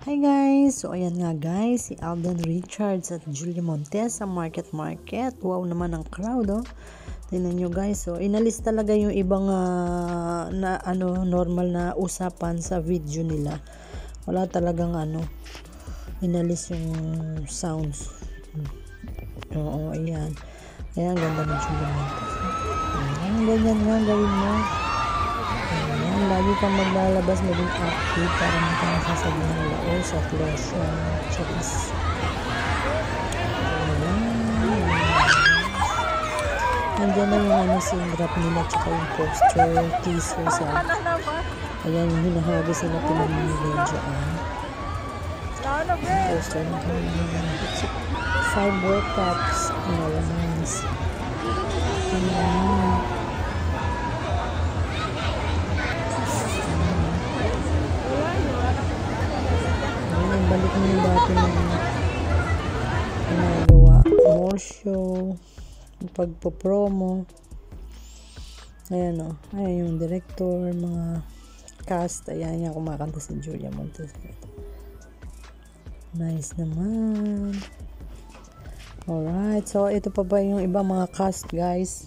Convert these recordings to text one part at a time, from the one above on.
Hi guys! So ayan nga guys, si Alden Richards at Julia Montes sa Market. Wow naman ang crowd, oh. Tingnan nyo guys, so inalis talaga yung ibang normal na usapan sa video nila. Wala talagang inalis yung sounds. Oo, ayan. Ayan, ganda ng Julia Montes. Ayan, ganyan nga gawin mo. Ayan, lagi kang maglalabas, maging active para makang sasabihin ng laos at lotion. Chokis. Ayan. Nandiyan na yung scene drop nila tsaka yung poster, teaser sa ayan, yung hinahagi sila pinamimigay dyan. Poster na 5 workouts. Nice. Ayan. Balik mo yung dati na ginagawa. More show, pagpo-promo. Ayan o. Ayan yung director, mga cast. Ayan yung kumakanta si Julia Montes. Nice naman. Alright. So, ito pa ba yung ibang mga cast, guys?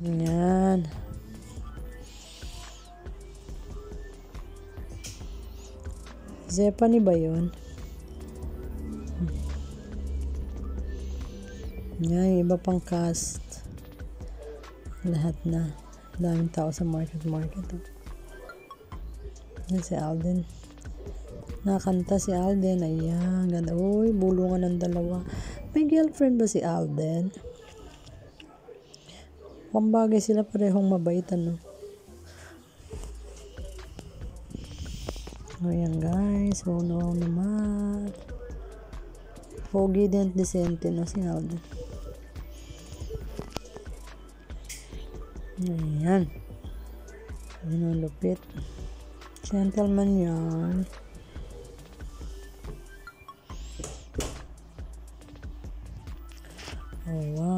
Ayan. Zephany ba yun? Yan, iba pang cast. Lahat na. Daming tao sa market. Yan si Alden. Nakanta si Alden. Ayan, ganda. Uy, bulungan ng dalawa. May girlfriend ba si Alden? Pambagay sila parehong mabaitan, no? Ayan guys, wow naman. Pogi din, decente na si Alden. Ayan. Ayan ang lupit. Gentleman yan. Oh wow.